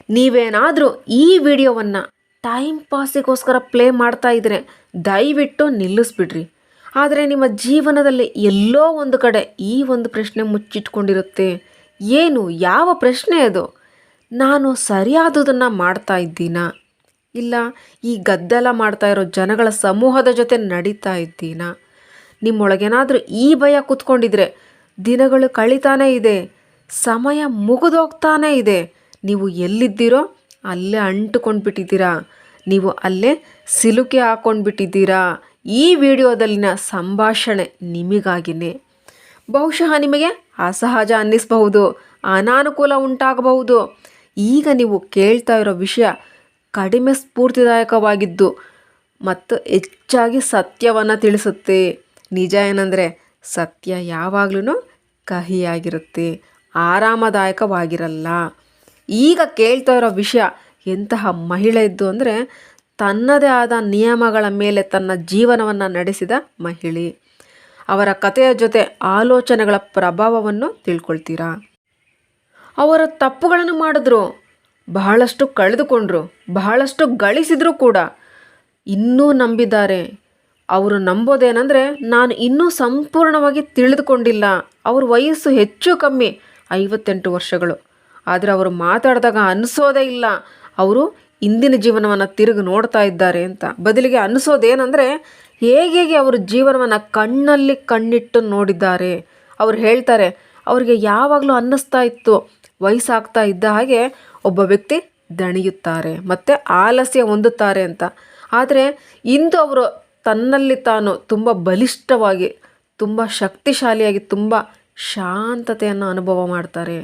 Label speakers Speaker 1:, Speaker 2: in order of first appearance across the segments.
Speaker 1: ನೀವೇನಾದರೂ ಈ ವಿಡಿಯೋವನ್ನು ಟೈಮ್ ಪಾಸಿಗೋಸ್ಕರ ಪ್ಲೇ ಮಾಡ್ತಾ ಇದ್ದರೆ ದಯವಿಟ್ಟು ನಿಲ್ಲಿಸ್ಬಿಡ್ರಿ. ಆದರೆ ನಿಮ್ಮ ಜೀವನದಲ್ಲಿ ಎಲ್ಲೋ ಒಂದು ಕಡೆ ಈ ಒಂದು ಪ್ರಶ್ನೆ ಮುಚ್ಚಿಟ್ಕೊಂಡಿರುತ್ತೆ. ಏನು, ಯಾವ ಪ್ರಶ್ನೆ ಅದು? ನಾನು ಸರಿಯಾದುದನ್ನು ಮಾಡ್ತಾ ಇದ್ದೀನಾ, ಇಲ್ಲ ಈ ಗದ್ದಲ ಮಾಡ್ತಾ ಇರೋ ಜನಗಳ ಸಮೂಹದ ಜೊತೆ ನಡೀತಾ ಇದ್ದೀನಾ? ನಿಮ್ಮೊಳಗೇನಾದರೂ ಈ ಭಯ ಕೂತ್ಕೊಂಡಿದ್ರೆ ದಿನಗಳು ಕಳೀತಾನೇ ಇದೆ, ಸಮಯ ಮುಗಿದೋಗ್ತಾನೇ ಇದೆ. ನೀವು ಎಲ್ಲಿದ್ದೀರೋ ಅಲ್ಲೇ ಅಂಟುಕೊಂಡ್ಬಿಟ್ಟಿದ್ದೀರಾ, ನೀವು ಅಲ್ಲೇ ಸಿಲುಕಿ ಹಾಕ್ಕೊಂಡ್ಬಿಟ್ಟಿದ್ದೀರಾ. ಈ ವಿಡಿಯೋದಲ್ಲಿನ ಸಂಭಾಷಣೆ ನಿಮಗಾಗಿನೇ. ಬಹುಶಃ ನಿಮಗೆ ಅಸಹಜ ಅನ್ನಿಸಬಹುದು, ಅನಾನುಕೂಲ ಉಂಟಾಗಬಹುದು. ಈಗ ನೀವು ಕೇಳ್ತಾ ಇರೋ ವಿಷಯ ಕಡಿಮೆ ಸ್ಫೂರ್ತಿದಾಯಕವಾಗಿದ್ದು ಮತ್ತು ಹೆಚ್ಚಾಗಿ ಸತ್ಯವನ್ನು ತಿಳಿಸುತ್ತೆ. ನಿಜ ಏನಂದರೆ ಸತ್ಯ ಯಾವಾಗಲೂ ಕಹಿಯಾಗಿರುತ್ತೆ, ಆರಾಮದಾಯಕವಾಗಿರಲ್ಲ. ಈಗ ಕೇಳ್ತಾ ಇರೋ ವಿಷಯ ಎಂತಹ ಮಹಿಳೆ ಇದ್ದು ಅಂದರೆ ತನ್ನದೇ ಆದ ನಿಯಮಗಳ ಮೇಲೆ ತನ್ನ ಜೀವನವನ್ನು ನಡೆಸಿದ ಮಹಿಳೆ. ಅವರ ಕಥೆಯ ಜೊತೆ ಆಲೋಚನೆಗಳ ಪ್ರಭಾವವನ್ನು ತಿಳ್ಕೊಳ್ತೀರಾ. ಅವರು ತಪ್ಪುಗಳನ್ನು ಮಾಡಿದ್ರು, ಬಹಳಷ್ಟು ಕಳೆದುಕೊಂಡ್ರು, ಬಹಳಷ್ಟು ಗಳಿಸಿದ್ರು ಕೂಡ ಇನ್ನೂ ನಂಬಿದ್ದಾರೆ. ಅವರು ನಂಬೋದೇನೆಂದರೆ, ನಾನು ಇನ್ನೂ ಸಂಪೂರ್ಣವಾಗಿ ತಿಳಿದುಕೊಂಡಿಲ್ಲ. ಅವ್ರ ವಯಸ್ಸು ಹೆಚ್ಚು ಕಮ್ಮಿ 58 ವರ್ಷಗಳು. ಆದರೆ ಅವರು ಮಾತಾಡಿದಾಗ ಅನಿಸೋದೇ ಇಲ್ಲ ಅವರು ಇಂದಿನ ಜೀವನವನ್ನು ತಿರುಗಿ ನೋಡ್ತಾ ಇದ್ದಾರೆ ಅಂತ. ಬದಲಿಗೆ ಅನಿಸೋದೇನೆಂದರೆ ಹೇಗೆ ಅವರು ಜೀವನವನ್ನು ಕಣ್ಣಲ್ಲಿ ಕಣ್ಣಿಟ್ಟು ನೋಡಿದ್ದಾರೆ. ಅವ್ರು ಹೇಳ್ತಾರೆ, ಅವರಿಗೆ ಯಾವಾಗಲೂ ಅನ್ನಿಸ್ತಾ ಇತ್ತು ವಯಸ್ಸಾಗ್ತಾ ಇದ್ದ ಹಾಗೆ ಒಬ್ಬ ವ್ಯಕ್ತಿ ದಣಿಯುತ್ತಾರೆ ಮತ್ತು ಆಲಸ್ಯ ಹೊಂದುತ್ತಾರೆ ಅಂತ. ಆದರೆ ಇಂದು ಅವರು ತನ್ನಲ್ಲಿ ತಾನು ತುಂಬ ಬಲಿಷ್ಠವಾಗಿ, ತುಂಬ ಶಕ್ತಿಶಾಲಿಯಾಗಿ, ತುಂಬ ಶಾಂತತೆಯನ್ನು ಅನುಭವ ಮಾಡ್ತಾರೆ.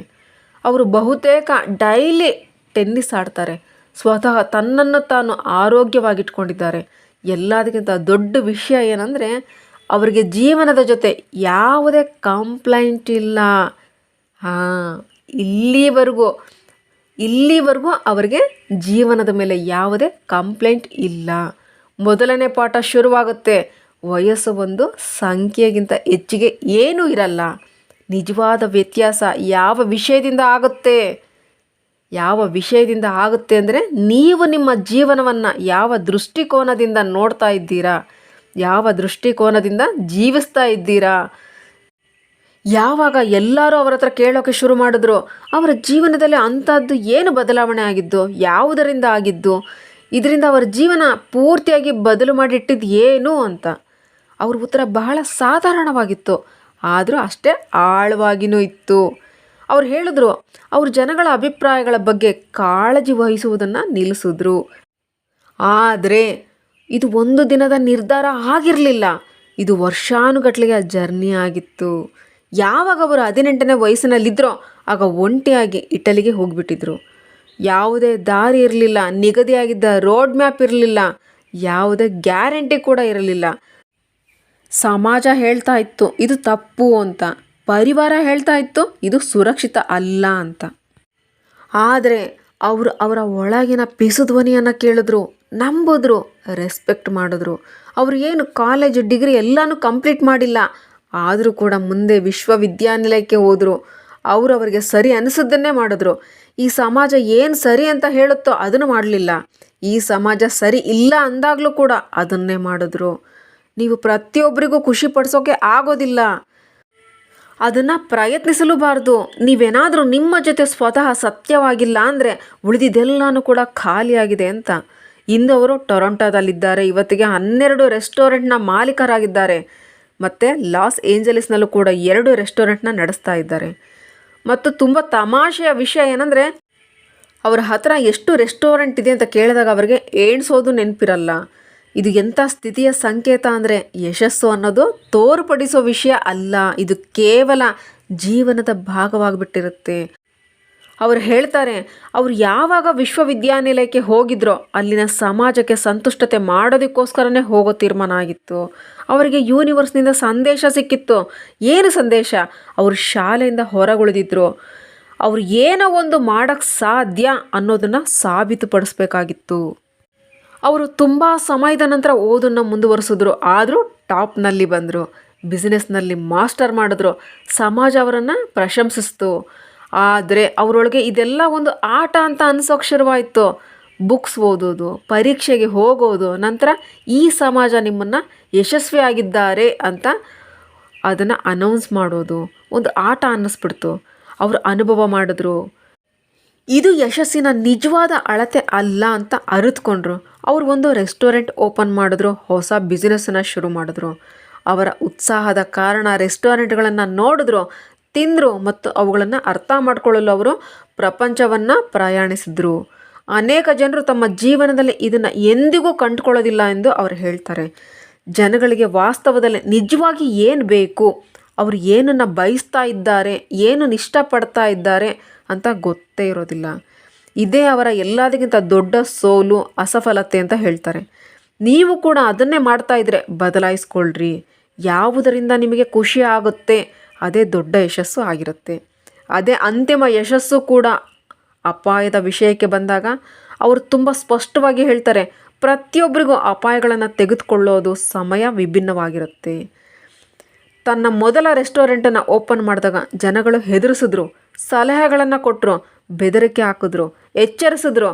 Speaker 1: ಅವರು ಬಹುತೇಕ ಡೈಲಿ ಟೆನ್ನಿಸ್ ಆಡ್ತಾರೆ. ಸ್ವತಃ ತನ್ನನ್ನು ತಾನು ಆರೋಗ್ಯವಾಗಿಟ್ಕೊಂಡಿದ್ದಾರೆ. ಎಲ್ಲದಕ್ಕಿಂತ ದೊಡ್ಡ ವಿಷಯ ಏನಂದರೆ ಅವರಿಗೆ ಜೀವನದ ಜೊತೆ ಯಾವುದೇ ಕಂಪ್ಲೇಂಟ್ ಇಲ್ಲ. ಇಲ್ಲಿವರೆಗೂ ಅವರಿಗೆ ಜೀವನದ ಮೇಲೆ ಯಾವುದೇ ಕಂಪ್ಲೇಂಟ್ ಇಲ್ಲ. ಮೊದಲನೇ ಪಾಠ ಶುರುವಾಗುತ್ತೆ. ವಯಸ್ಸು ಒಂದು ಸಂಖ್ಯೆಗಿಂತ ಹೆಚ್ಚಿಗೆ ಏನೂ ಇರಲ್ಲ. ನಿಜವಾದ ವ್ಯತ್ಯಾಸ ಯಾವ ವಿಷಯದಿಂದ ಆಗುತ್ತೆ ಅಂದರೆ ನೀವು ನಿಮ್ಮ ಜೀವನವನ್ನು ಯಾವ ದೃಷ್ಟಿಕೋನದಿಂದ ನೋಡ್ತಾ ಇದ್ದೀರಾ, ಯಾವ ದೃಷ್ಟಿಕೋನದಿಂದ ಜೀವಿಸ್ತಾ ಇದ್ದೀರಾ. ಯಾವಾಗ ಎಲ್ಲರೂ ಅವರ ಹತ್ರ ಕೇಳೋಕ್ಕೆ ಶುರು ಮಾಡಿದ್ರು ಅವರ ಜೀವನದಲ್ಲಿ ಅಂಥದ್ದು ಏನು ಬದಲಾವಣೆ ಆಗಿದ್ದು, ಯಾವುದರಿಂದ ಆಗಿದ್ದು, ಇದರಿಂದ ಅವರ ಜೀವನ ಪೂರ್ತಿಯಾಗಿ ಬದಲು ಮಾಡಿಟ್ಟಿದ್ದು ಏನು ಅಂತ, ಅವ್ರ ಉತ್ತರ ಬಹಳ ಸಾಧಾರಣವಾಗಿತ್ತು, ಆದರೂ ಅಷ್ಟೇ ಆಳವಾಗಿಯೂ ಇತ್ತು. ಅವ್ರು ಹೇಳಿದ್ರು, ಅವ್ರ ಜನಗಳ ಅಭಿಪ್ರಾಯಗಳ ಬಗ್ಗೆ ಕಾಳಜಿ ವಹಿಸುವುದನ್ನು ನಿಲ್ಲಿಸಿದ್ರು. ಆದರೆ ಇದು ಒಂದು ದಿನದ ನಿರ್ಧಾರ ಆಗಿರಲಿಲ್ಲ, ಇದು ವರ್ಷಾನುಗಟ್ಟಲೆಯ ಜರ್ನಿ ಆಗಿತ್ತು. ಯಾವಾಗ ಅವರು 18ನೇ ವಯಸ್ಸಿನಲ್ಲಿದ್ದರೋ ಆಗ ಒಂಟಿಯಾಗಿ ಇಟಲಿಗೆ ಹೋಗಿಬಿಟ್ಟಿದ್ರು. ಯಾವುದೇ ದಾರಿ ಇರಲಿಲ್ಲ, ನಿಗದಿಯಾಗಿದ್ದ ರೋಡ್ ಮ್ಯಾಪ್ ಇರಲಿಲ್ಲ, ಯಾವುದೇ ಗ್ಯಾರಂಟಿ ಕೂಡ ಇರಲಿಲ್ಲ. ಸಮಾಜ ಹೇಳ್ತಾ ಇತ್ತು ಇದು ತಪ್ಪು ಅಂತ, ಪರಿವಾರ ಹೇಳ್ತಾ ಇತ್ತು ಇದು ಸುರಕ್ಷಿತ ಅಲ್ಲ ಅಂತ. ಆದರೆ ಅವರು ಅವರ ಒಳಗಿನ ಪಿಸುಧ್ವನಿಯನ್ನು ಕೇಳಿದ್ರು, ನಂಬಿದ್ರು, ರೆಸ್ಪೆಕ್ಟ್ ಮಾಡಿದ್ರು. ಅವರು ಏನು ಕಾಲೇಜು ಡಿಗ್ರಿ ಎಲ್ಲನೂ ಕಂಪ್ಲೀಟ್ ಮಾಡಿಲ್ಲ, ಆದರೂ ಕೂಡ ಮುಂದೆ ವಿಶ್ವವಿದ್ಯಾನಿಲಯಕ್ಕೆ ಹೋದರು. ಅವರಿಗೆ ಸರಿ ಅನಿಸಿದ್ದನ್ನೇ ಮಾಡಿದ್ರು. ಈ ಸಮಾಜ ಏನು ಸರಿ ಅಂತ ಹೇಳುತ್ತೋ ಅದನ್ನು ಮಾಡಲಿಲ್ಲ, ಈ ಸಮಾಜ ಸರಿ ಇಲ್ಲ ಅಂದಾಗಲೂ ಕೂಡ ಅದನ್ನೇ ಮಾಡಿದ್ರು. ನೀವು ಪ್ರತಿಯೊಬ್ಬರಿಗೂ ಖುಷಿ ಪಡಿಸೋಕೆ ಆಗೋದಿಲ್ಲ, ಅದನ್ನು ಪ್ರಯತ್ನಿಸಲೂಬಾರ್ದು. ನೀವೇನಾದರೂ ನಿಮ್ಮ ಜೊತೆ ಸ್ವತಃ ಸತ್ಯವಾಗಿಲ್ಲ ಅಂದರೆ ಉಳಿದಿದ್ದೆಲ್ಲನೂ ಕೂಡ ಖಾಲಿಯಾಗಿದೆ ಅಂತ. ಇಂದು ಅವರು ಟೊರೊಂಟೊದಲ್ಲಿದ್ದಾರೆ. ಇವತ್ತಿಗೆ 12 ರೆಸ್ಟೋರೆಂಟ್ನ ಮಾಲೀಕರಾಗಿದ್ದಾರೆ ಮತ್ತು ಲಾಸ್ ಏಂಜಲೀಸ್ನಲ್ಲೂ ಕೂಡ 2 ರೆಸ್ಟೋರೆಂಟ್ನ ನಡೆಸ್ತಾ ಇದ್ದಾರೆ. ಮತ್ತು ತುಂಬ ತಮಾಷೆಯ ವಿಷಯ ಏನಂದರೆ ಅವರ ಹತ್ರ ಎಷ್ಟು ರೆಸ್ಟೋರೆಂಟ್ ಇದೆ ಅಂತ ಕೇಳಿದಾಗ ಅವರಿಗೆ ಎಣಿಸೋದು ನೆನಪಿರಲ್ಲ. ಇದು ಎಂಥ ಸ್ಥಿತಿಯ ಸಂಕೇತ ಅಂದರೆ ಯಶಸ್ಸು ಅನ್ನೋದು ತೋರ್ಪಡಿಸೋ ವಿಷಯ ಅಲ್ಲ, ಇದು ಕೇವಲ ಜೀವನದ ಭಾಗವಾಗಿಬಿಟ್ಟಿರುತ್ತೆ. ಅವರು ಹೇಳ್ತಾರೆ, ಅವರು ಯಾವಾಗ ವಿಶ್ವವಿದ್ಯಾನಿಲಯಕ್ಕೆ ಹೋಗಿದ್ರೋ ಅಲ್ಲಿನ ಸಮಾಜಕ್ಕೆ ಸಂತುಷ್ಟತೆ ಮಾಡೋದಕ್ಕೋಸ್ಕರನೇ ಹೋಗೋ ತೀರ್ಮಾನ ಆಗಿತ್ತು. ಅವರಿಗೆ ಯೂನಿವರ್ಸ್ನಿಂದ ಸಂದೇಶ ಸಿಕ್ಕಿತ್ತು. ಏನು ಸಂದೇಶ? ಅವರು ಶಾಲೆಯಿಂದ ಹೊರಗುಳಿದಿದ್ರು. ಅವರು ಏನೋ ಒಂದು ಮಾಡೋಕ್ಕೆ ಸಾಧ್ಯ ಅನ್ನೋದನ್ನು ಸಾಬೀತುಪಡಿಸ್ಬೇಕಾಗಿತ್ತು. ಅವರು ತುಂಬ ಸಮಯದ ನಂತರ ಓದನ್ನು ಮುಂದುವರಿಸಿದ್ರು, ಆದರೂ ಟಾಪ್ನಲ್ಲಿ ಬಂದರು. ಬಿಸ್ನೆಸ್ನಲ್ಲಿ ಮಾಸ್ಟರ್ ಮಾಡಿದ್ರು. ಸಮಾಜ ಅವರನ್ನು ಪ್ರಶಂಸಿಸ್ತು. ಆದರೆ ಅವರೊಳಗೆ ಇದೆಲ್ಲ ಒಂದು ಆಟ ಅಂತ ಅನ್ಸೋಕೆ ಶುರುವಾಯಿತು. ಬುಕ್ಸ್ ಓದೋದು, ಪರೀಕ್ಷೆಗೆ ಹೋಗೋದು, ನಂತರ ಈ ಸಮಾಜ ನಿಮ್ಮನ್ನು ಯಶಸ್ವಿಯಾಗಿದ್ದಾರೆ ಅಂತ ಅದನ್ನು ಅನೌನ್ಸ್ ಮಾಡೋದು ಒಂದು ಆಟ ಅನ್ನಿಸ್ಬಿಡ್ತು. ಅವರು ಅನುಭವ ಮಾಡಿದ್ರು, ಇದು ಯಶಸ್ಸಿನ ನಿಜವಾದ ಅಳತೆ ಅಲ್ಲ ಅಂತ ಅರಿತುಕೊಂಡ್ರು. ಅವರು ಒಂದು ರೆಸ್ಟೋರೆಂಟ್ ಓಪನ್ ಮಾಡಿದ್ರು, ಹೊಸ ಬಿಸ್ನೆಸ್ಸನ್ನು ಶುರು ಮಾಡಿದ್ರು. ಅವರ ಉತ್ಸಾಹದ ಕಾರಣ ರೆಸ್ಟೋರೆಂಟ್ಗಳನ್ನು ನೋಡಿದ್ರು, ತಿಂದರು ಮತ್ತು ಅವುಗಳನ್ನು ಅರ್ಥ ಮಾಡಿಕೊಳ್ಳಲು ಅವರು ಪ್ರಪಂಚವನ್ನು ಪ್ರಯಾಣಿಸಿದ್ರು. ಅನೇಕ ಜನರು ತಮ್ಮ ಜೀವನದಲ್ಲಿ ಇದನ್ನು ಎಂದಿಗೂ ಕಂಡುಕೊಳ್ಳೋದಿಲ್ಲ ಎಂದು ಅವರು ಹೇಳ್ತಾರೆ. ಜನಗಳಿಗೆ ವಾಸ್ತವದಲ್ಲಿ ನಿಜವಾಗಿ ಏನು ಬೇಕು, ಅವರು ಏನನ್ನು ಬಯಸ್ತಾ ಇದ್ದಾರೆ, ಏನನ್ನು ಇಷ್ಟಪಡ್ತಾ ಇದ್ದಾರೆ ಅಂತ ಗೊತ್ತೇ ಇರೋದಿಲ್ಲ. ಇದೇ ಅವರ ಎಲ್ಲದಕ್ಕಿಂತ ದೊಡ್ಡ ಸೋಲು, ಅಸಫಲತೆ ಅಂತ ಹೇಳ್ತಾರೆ. ನೀವು ಕೂಡ ಅದನ್ನೇ ಮಾಡ್ತಾ ಇದ್ದರೆ ಬದಲಾಯಿಸ್ಕೊಳ್ರಿ. ಯಾವುದರಿಂದ ನಿಮಗೆ ಖುಷಿ ಆಗುತ್ತೆ ಅದೇ ದೊಡ್ಡ ಯಶಸ್ಸು ಆಗಿರುತ್ತೆ. ಅದೇ ಅಂತಿಮ ಯಶಸ್ಸು ಕೂಡ. ಅಪಾಯದ ವಿಷಯಕ್ಕೆ ಬಂದಾಗ ಅವರು ತುಂಬ ಸ್ಪಷ್ಟವಾಗಿ ಹೇಳ್ತಾರೆ, ಪ್ರತಿಯೊಬ್ಬರಿಗೂ ಅಪಾಯಗಳನ್ನು ತೆಗೆದುಕೊಳ್ಳೋದು ಸಮಯ ವಿಭಿನ್ನವಾಗಿರುತ್ತೆ. ತನ್ನ ಮೊದಲ ರೆಸ್ಟೋರೆಂಟನ್ನು ಓಪನ್ ಮಾಡಿದಾಗ ಜನಗಳು ಹೆದರಿಸಿದ್ರು, ಸಲಹೆಗಳನ್ನು ಕೊಟ್ಟರು, ಬೆದರಿಕೆ ಹಾಕಿದ್ರು, ಎಚ್ಚರಿಸಿದ್ರು.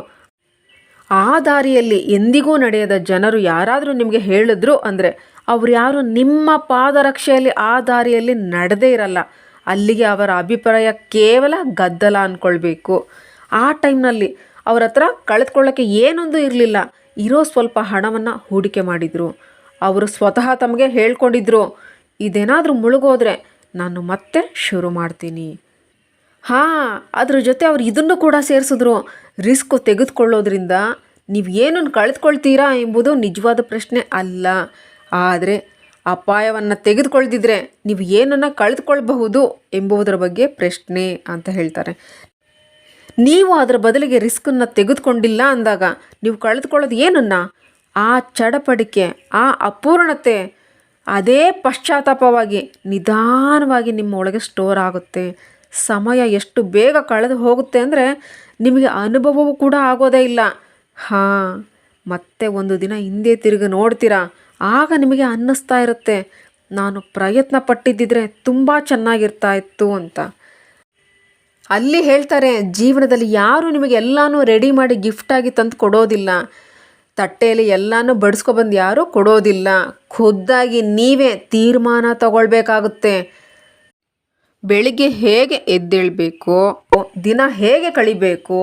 Speaker 1: ಆ ದಾರಿಯಲ್ಲಿ ಎಂದಿಗೂ ನಡೆಯದ ಜನರು ಯಾರಾದರೂ ನಿಮಗೆ ಹೇಳಿದ್ರು ಅಂದರೆ ಅವ್ರು ಯಾರು ನಿಮ್ಮ ಪಾದರಕ್ಷೆಯಲ್ಲಿ ಆ ದಾರಿಯಲ್ಲಿ ನಡೆದೇ ಇರಲ್ಲ. ಅಲ್ಲಿಗೆ ಅವರ ಅಭಿಪ್ರಾಯ ಕೇವಲ ಗದ್ದಲ ಅಂದ್ಕೊಳ್ಬೇಕು. ಆ ಟೈಮ್ನಲ್ಲಿ ಅವ್ರ ಹತ್ರ ಕಳೆದುಕೊಳ್ಳೋಕ್ಕೆ ಏನೊಂದು ಇರಲಿಲ್ಲ. ಇರೋ ಸ್ವಲ್ಪ ಹಣವನ್ನು ಹೂಡಿಕೆ ಮಾಡಿದರು. ಅವರು ಸ್ವತಃ ತಮಗೆ ಹೇಳ್ಕೊಂಡಿದ್ರು, ಇದೇನಾದರೂ ಮುಳುಗೋದ್ರೆ ನಾನು ಮತ್ತೆ ಶುರು ಮಾಡ್ತೀನಿ. ಅದ್ರ ಜೊತೆ ಅವ್ರು ಇದನ್ನು ಕೂಡ ಸೇರಿಸಿದ್ರು, ರಿಸ್ಕ್ ತೆಗೆದುಕೊಳ್ಳೋದ್ರಿಂದ ನೀವು ಏನನ್ನು ಕಳೆದುಕೊಳ್ತೀರಾ ಎಂಬುದು ನಿಜವಾದ ಪ್ರಶ್ನೆ ಅಲ್ಲ, ಆದರೆ ಅಪಾಯವನ್ನು ತೆಗೆದುಕೊಳ್ದಿದ್ರೆ ನೀವು ಏನನ್ನು ಕಳೆದುಕೊಳ್ಬಹುದು ಎಂಬುದರ ಬಗ್ಗೆ ಪ್ರಶ್ನೆ ಅಂತ ಹೇಳ್ತಾರೆ. ನೀವು ಅದರ ಬದಲಿಗೆ ರಿಸ್ಕನ್ನು ತೆಗೆದುಕೊಂಡಿಲ್ಲ ಅಂದಾಗ ನೀವು ಕಳೆದುಕೊಳ್ಳೋದು ಏನನ್ನು? ಆ ಚಡಪಡಿಕೆ, ಆ ಅಪೂರ್ಣತೆ, ಅದೇ ಪಶ್ಚಾತ್ತಾಪವಾಗಿ ನಿಧಾನವಾಗಿ ನಿಮ್ಮ ಒಳಗೆ ಸ್ಟೋರ್ ಆಗುತ್ತೆ. ಸಮಯ ಎಷ್ಟು ಬೇಗ ಕಳೆದು ಹೋಗುತ್ತೆ ಅಂದರೆ ನಿಮಗೆ ಅನುಭವವೂ ಕೂಡ ಆಗೋದೇ ಇಲ್ಲ. ಮತ್ತೆ ಒಂದು ದಿನ ಹಿಂದೆ ತಿರುಗಿ ನೋಡ್ತೀರಾ, ಆಗ ನಿಮಗೆ ಅನ್ನಿಸ್ತಾ ಇರುತ್ತೆ, ನಾನು ಪ್ರಯತ್ನ ಪಟ್ಟಿದ್ದಿದ್ರೆ ತುಂಬ ಚೆನ್ನಾಗಿರ್ತಾ ಇತ್ತು ಅಂತ. ಅಲ್ಲಿ ಹೇಳ್ತಾರೆ, ಜೀವನದಲ್ಲಿ ಯಾರು ನಿಮಗೆ ಎಲ್ಲನೂ ರೆಡಿ ಮಾಡಿ ಗಿಫ್ಟಾಗಿ ತಂದು ಕೊಡೋದಿಲ್ಲ. ತಟ್ಟೆಯಲ್ಲಿ ಎಲ್ಲನೂ ಬಡಿಸ್ಕೊಬಂದು ಯಾರೂ ಕೊಡೋದಿಲ್ಲ. ಖುದ್ದಾಗಿ ನೀವೇ ತೀರ್ಮಾನ ತಗೊಳ್ಬೇಕಾಗುತ್ತೆ. ಬೆಳಿಗ್ಗೆ ಹೇಗೆ ಎದ್ದೇಳಬೇಕು, ದಿನ ಹೇಗೆ ಕಳಿಬೇಕು,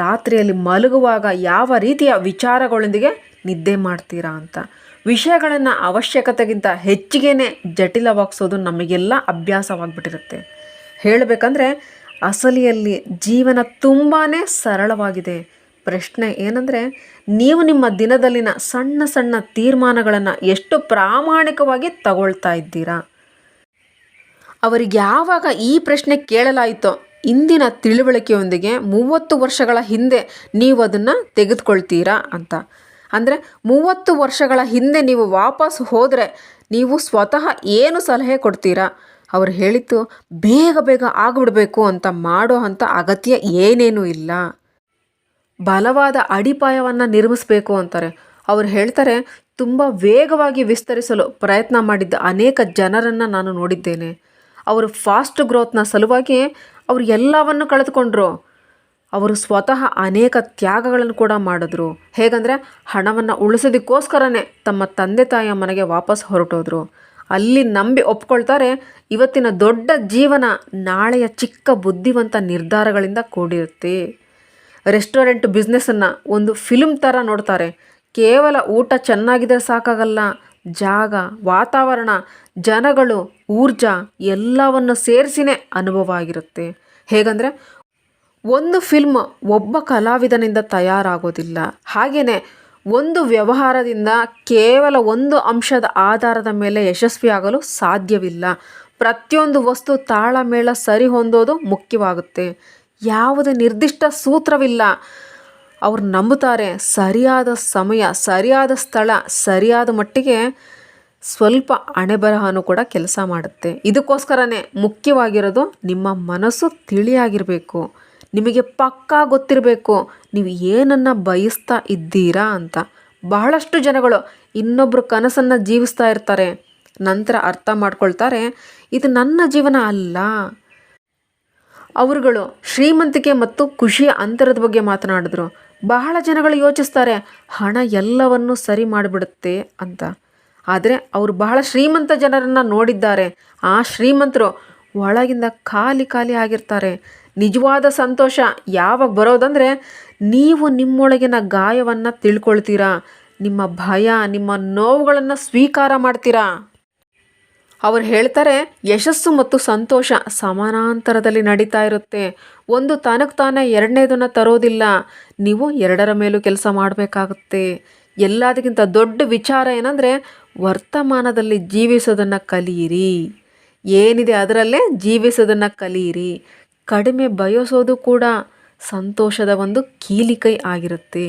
Speaker 1: ರಾತ್ರಿಯಲ್ಲಿ ಮಲಗುವಾಗ ಯಾವ ರೀತಿಯ ವಿಚಾರಗಳೊಂದಿಗೆ ನಿದ್ದೆ ಮಾಡ್ತೀರಾ ಅಂತ. ವಿಷಯಗಳನ್ನು ಅವಶ್ಯಕತೆಗಿಂತ ಹೆಚ್ಚಿಗೆನೇ ಜಟಿಲವಾಗಿಸೋದು ನಮಗೆಲ್ಲ ಅಭ್ಯಾಸವಾಗಿಬಿಟ್ಟಿರುತ್ತೆ. ಹೇಳಬೇಕಂದ್ರೆ ಅಸಲಿಯಲ್ಲಿ ಜೀವನ ತುಂಬಾ ಸರಳವಾಗಿದೆ. ಪ್ರಶ್ನೆ ಏನಂದರೆ, ನೀವು ನಿಮ್ಮ ದಿನದಲ್ಲಿನ ಸಣ್ಣ ಸಣ್ಣ ತೀರ್ಮಾನಗಳನ್ನು ಎಷ್ಟು ಪ್ರಾಮಾಣಿಕವಾಗಿ ತಗೊಳ್ತಾ ಇದ್ದೀರಾ? ಅವರಿಗೆ ಯಾವಾಗ ಈ ಪ್ರಶ್ನೆ ಕೇಳಲಾಯಿತೋ, ಇಂದಿನ ತಿಳುವಳಿಕೆಯೊಂದಿಗೆ 30 ವರ್ಷಗಳ ಹಿಂದೆ ನೀವು ಅದನ್ನು ತೆಗೆದುಕೊಳ್ತೀರಾ ಅಂತ. ಅಂದರೆ 30 ವರ್ಷಗಳ ಹಿಂದೆ ನೀವು ವಾಪಸ್ ಹೋದರೆ ನೀವು ಸ್ವತಃ ಏನು ಸಲಹೆ ಕೊಡ್ತೀರಾ? ಅವರು ಹೇಳಿದ್ದು ಬೇಗ ಬೇಗ ಆಗಿಬಿಡಬೇಕು ಅಂತ ಮಾಡೋ ಅಂಥ ಅಗತ್ಯ ಏನೇನೂ ಇಲ್ಲ. ಬಲವಾದ ಅಡಿಪಾಯವನ್ನು ನಿರ್ಮಿಸಬೇಕು ಅಂತಾರೆ. ಅವರು ಹೇಳ್ತಾರೆ, ತುಂಬ ವೇಗವಾಗಿ ವಿಸ್ತರಿಸಲು ಪ್ರಯತ್ನ ಮಾಡಿದ್ದ ಅನೇಕ ಜನರನ್ನು ನಾನು ನೋಡಿದ್ದೇನೆ. ಅವರು ಫಾಸ್ಟ್ ಗ್ರೋತ್ನ ಸಲುವಾಗಿ ಅವರು ಎಲ್ಲವನ್ನು ಕಳೆದುಕೊಂಡ್ರು. ಅವರು ಸ್ವತಃ ಅನೇಕ ತ್ಯಾಗಗಳನ್ನು ಕೂಡ ಮಾಡಿದ್ರು. ಹೇಗಂದರೆ ಹಣವನ್ನು ಉಳಿಸೋದಕ್ಕೋಸ್ಕರನೇ ತಮ್ಮ ತಂದೆ ತಾಯಿಯ ಮನೆಗೆ ವಾಪಸ್ ಹೊರಟೋದ್ರು. ಅಲ್ಲಿ ನಂಬಿ ಒಪ್ಕೊಳ್ತಾರೆ, ಇವತ್ತಿನ ದೊಡ್ಡ ಜೀವನ ನಾಳೆಯ ಚಿಕ್ಕ ಬುದ್ಧಿವಂತ ನಿರ್ಧಾರಗಳಿಂದ ಕೂಡಿರುತ್ತೆ. ರೆಸ್ಟೋರೆಂಟ್ ಬಿಸ್ನೆಸ್ಸನ್ನು ಒಂದು ಫಿಲ್ಮ್ ಥರ ನೋಡ್ತಾರೆ. ಕೇವಲ ಊಟ ಚೆನ್ನಾಗಿದ್ರೆ ಸಾಕಾಗಲ್ಲ, ಜಾಗ, ವಾತಾವರಣ, ಜನಗಳು, ಊರ್ಜಾ ಎಲ್ಲವನ್ನು ಸೇರಿಸಿನೇ ಅನುಭವ ಆಗಿರುತ್ತೆ. ಹೇಗಂದರೆ ಒಂದು ಫಿಲ್ಮ್ ಒಬ್ಬ ಕಲಾವಿದನಿಂದ ತಯಾರಾಗೋದಿಲ್ಲ. ಹಾಗೆಯೇ ಒಂದು ವ್ಯವಹಾರದಿಂದ ಕೇವಲ ಒಂದು ಅಂಶದ ಆಧಾರದ ಮೇಲೆ ಯಶಸ್ವಿಯಾಗಲು ಸಾಧ್ಯವಿಲ್ಲ. ಪ್ರತಿಯೊಂದು ವಸ್ತು ತಾಳಮೇಳ ಸರಿ ಹೊಂದೋದು ಮುಖ್ಯವಾಗುತ್ತೆ. ಯಾವುದೇ ನಿರ್ದಿಷ್ಟ ಸೂತ್ರವಿಲ್ಲ. ಅವ್ರು ನಂಬುತ್ತಾರೆ, ಸರಿಯಾದ ಸಮಯ, ಸರಿಯಾದ ಸ್ಥಳ, ಸರಿಯಾದ ಮಟ್ಟಿಗೆ ಸ್ವಲ್ಪ ಹಣೆಬರಹನೂ ಕೂಡ ಕೆಲಸ ಮಾಡುತ್ತೆ. ಇದಕ್ಕೋಸ್ಕರನೇ ಮುಖ್ಯವಾಗಿರೋದು ನಿಮ್ಮ ಮನಸ್ಸು ತಿಳಿಯಾಗಿರಬೇಕು. ನಿಮಗೆ ಪಕ್ಕಾ ಗೊತ್ತಿರಬೇಕು ನೀವು ಏನನ್ನು ಬಯಸ್ತಾ ಇದ್ದೀರಾ ಅಂತ. ಬಹಳಷ್ಟು ಜನಗಳು ಇನ್ನೊಬ್ಬರು ಕನಸನ್ನು ಜೀವಿಸ್ತಾ ಇರ್ತಾರೆ. ನಂತರ ಅರ್ಥ ಮಾಡ್ಕೊಳ್ತಾರೆ, ಇದು ನನ್ನ ಜೀವನ ಅಲ್ಲ. ಅವರುಗಳು ಶ್ರೀಮಂತಿಕೆ ಮತ್ತು ಖುಷಿಯ ಅಂತರದ ಬಗ್ಗೆ ಮಾತನಾಡಿದ್ರು. ಬಹಳ ಜನಗಳು ಯೋಚಿಸ್ತಾರೆ ಹಣ ಎಲ್ಲವನ್ನು ಸರಿ ಮಾಡಿಬಿಡುತ್ತೆ ಅಂತ. ಆದರೆ ಅವರು ಬಹಳ ಶ್ರೀಮಂತ ಜನರನ್ನು ನೋಡಿದ್ದಾರೆ. ಆ ಶ್ರೀಮಂತರು ಒಳಗಿಂದ ಖಾಲಿ ಖಾಲಿ ಆಗಿರ್ತಾರೆ. ನಿಜವಾದ ಸಂತೋಷ ಯಾವಾಗ ಬರೋದಂದರೆ ನೀವು ನಿಮ್ಮೊಳಗಿನ ಗಾಯವನ್ನು ತಿಳ್ಕೊಳ್ತೀರಾ, ನಿಮ್ಮ ಭಯ, ನಿಮ್ಮ ನೋವುಗಳನ್ನು ಸ್ವೀಕಾರ ಮಾಡ್ತೀರಾ. ಅವ್ರು ಹೇಳ್ತಾರೆ ಯಶಸ್ಸು ಮತ್ತು ಸಂತೋಷ ಸಮಾನಾಂತರದಲ್ಲಿ ನಡೀತಾ ಇರುತ್ತೆ. ಒಂದು ತನಕ್ಕೆ ತಾನೇ ಎರಡನೇದನ್ನು ತರೋದಿಲ್ಲ. ನೀವು ಎರಡರ ಮೇಲೂ ಕೆಲಸ ಮಾಡಬೇಕಾಗುತ್ತೆ. ಎಲ್ಲದಕ್ಕಿಂತ ದೊಡ್ಡ ವಿಚಾರ ಏನಂದರೆ ವರ್ತಮಾನದಲ್ಲಿ ಜೀವಿಸೋದನ್ನು ಕಲಿಯಿರಿ. ಏನಿದೆ ಅದರಲ್ಲೇ ಜೀವಿಸೋದನ್ನು ಕಲಿಯಿರಿ. ಕಡಿಮೆ ಬಯಸೋದು ಕೂಡ ಸಂತೋಷದ ಒಂದು ಕೀಲಿಕೈ ಆಗಿರುತ್ತೆ.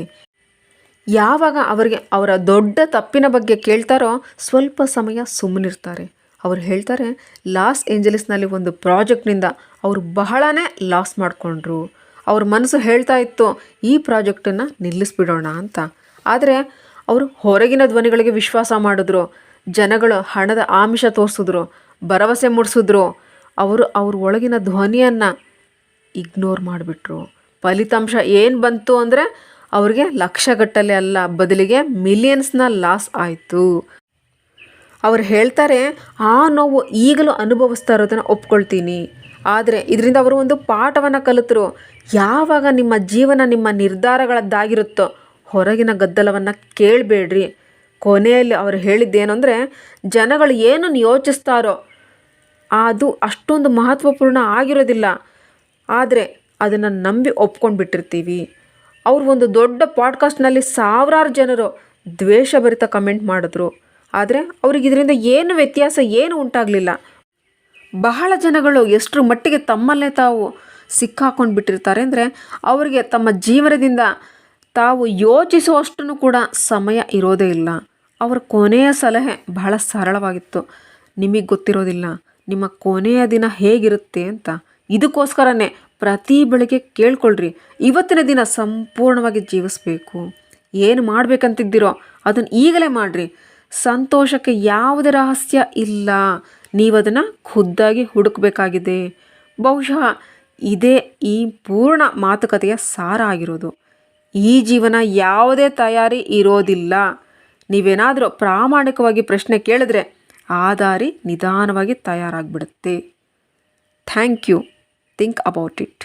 Speaker 1: ಯಾವಾಗ ಅವರಿಗೆ ಅವರ ದೊಡ್ಡ ತಪ್ಪಿನ ಬಗ್ಗೆ ಕೇಳ್ತಾರೋ ಸ್ವಲ್ಪ ಸಮಯ ಸುಮ್ಮನಿರ್ತಾರೆ. ಅವ್ರು ಹೇಳ್ತಾರೆ ಲಾಸ್ ಏಂಜಲೀಸ್ನಲ್ಲಿ ಒಂದು ಪ್ರಾಜೆಕ್ಟ್ನಿಂದ ಅವರು ಬಹಳನೇ ಲಾಸ್ ಮಾಡಿಕೊಂಡ್ರು. ಅವ್ರ ಮನಸ್ಸು ಹೇಳ್ತಾ ಇತ್ತು ಈ ಪ್ರಾಜೆಕ್ಟನ್ನು ನಿಲ್ಲಿಸ್ಬಿಡೋಣ ಅಂತ. ಆದರೆ ಅವರು ಹೊರಗಿನ ಧ್ವನಿಗಳಿಗೆ ವಿಶ್ವಾಸ ಮಾಡಿದ್ರು. ಜನಗಳು ಹಣದ ಆಮಿಷ ತೋರಿಸಿದ್ರು, ಭರವಸೆ ಮೂಡಿಸಿದ್ರು. ಅವ್ರ ಒಳಗಿನ ಧ್ವನಿಯನ್ನು ಇಗ್ನೋರ್ ಮಾಡಿಬಿಟ್ರು. ಫಲಿತಾಂಶ ಏನು ಬಂತು ಅಂದರೆ ಅವ್ರಿಗೆ ಲಕ್ಷಗಟ್ಟಲೆ ಅಲ್ಲ, ಬದಲಿಗೆ ಮಿಲಿಯನ್ಸ್ನ ಲಾಸ್ ಆಯಿತು. ಅವ್ರು ಹೇಳ್ತಾರೆ ಆ ನೋವು ಈಗಲೂ ಅನುಭವಿಸ್ತಾ ಇರೋದನ್ನು ಒಪ್ಕೊಳ್ತೀನಿ. ಆದರೆ ಇದರಿಂದ ಅವರು ಒಂದು ಪಾಠವನ್ನು ಕಲಿತರು. ಯಾವಾಗ ನಿಮ್ಮ ಜೀವನ ನಿಮ್ಮ ನಿರ್ಧಾರಗಳದ್ದಾಗಿರುತ್ತೋ ಹೊರಗಿನ ಗದ್ದಲವನ್ನು ಕೇಳಬೇಡ್ರಿ. ಕೊನೆಯಲ್ಲಿ ಅವರು ಹೇಳಿದ್ದೇನು ಅಂದರೆ ಜನಗಳು ಏನನ್ನು ಯೋಚಿಸ್ತಾರೋ ಅದು ಅಷ್ಟೊಂದು ಮಹತ್ವಪೂರ್ಣ ಆಗಿರೋದಿಲ್ಲ. ಆದರೆ ಅದನ್ನು ನಂಬಿ ಒಪ್ಕೊಂಡು ಬಿಟ್ಟಿರ್ತೀವಿ. ಅವರು ಒಂದು ದೊಡ್ಡ ಪಾಡ್ಕಾಸ್ಟ್ನಲ್ಲಿ ಸಾವಿರಾರು ಜನರು ದ್ವೇಷಭರಿತ ಕಮೆಂಟ್ ಮಾಡಿದ್ರು. ಆದರೆ ಅವ್ರಿಗೆ ಇದರಿಂದ ಏನು ವ್ಯತ್ಯಾಸ ಏನು ಉಂಟಾಗಲಿಲ್ಲ. ಬಹಳ ಜನಗಳು ಎಷ್ಟರ ಮಟ್ಟಿಗೆ ತಮ್ಮಲ್ಲೇ ತಾವು ಸಿಕ್ಕಾಕೊಂಡು ಬಿಟ್ಟಿರ್ತಾರೆ ಅಂದರೆ ಅವರಿಗೆ ತಮ್ಮ ಜೀವನದಿಂದ ತಾವು ಯೋಚಿಸುವಷ್ಟನ್ನು ಕೂಡ ಸಮಯ ಇರೋದೇ ಇಲ್ಲ. ಅವರ ಕೊನೆಯ ಸಲಹೆ ಬಹಳ ಸರಳವಾಗಿತ್ತು. ನಿಮಗೆ ಗೊತ್ತಿರೋದಿಲ್ಲ ನಿಮ್ಮ ಕೊನೆಯ ದಿನ ಹೇಗಿರುತ್ತೆ ಅಂತ. ಇದಕ್ಕೋಸ್ಕರನೇ ಪ್ರತಿ ಬೆಳಗ್ಗೆ ಕೇಳ್ಕೊಳ್ರಿ, ಇವತ್ತಿನ ದಿನ ಸಂಪೂರ್ಣವಾಗಿ ಜೀವಿಸಬೇಕು. ಏನು ಮಾಡಬೇಕಂತಿದ್ದೀರೋ ಅದನ್ನು ಈಗಲೇ ಮಾಡಿರಿ. ಸಂತೋಷಕ್ಕೆ ಯಾವುದೇ ರಹಸ್ಯ ಇಲ್ಲ, ನೀವದನ್ನು ಖುದ್ದಾಗಿ ಹುಡುಕಬೇಕಾಗಿದೆ. ಬಹುಶಃ ಇದೇ ಈ ಪೂರ್ಣ ಮಾತುಕತೆಯ ಸಾರ ಆಗಿರೋದು. ಈ ಜೀವನ ಯಾವುದೇ ತಯಾರಿ ಇರೋದಿಲ್ಲ. ನೀವೇನಾದರೂ ಪ್ರಾಮಾಣಿಕವಾಗಿ ಪ್ರಶ್ನೆ ಕೇಳಿದ್ರೆ ಆ ದಾರಿ ನಿಧಾನವಾಗಿ ತಯಾರಾಗಿಬಿಡುತ್ತೆ. Thank you. Think about it.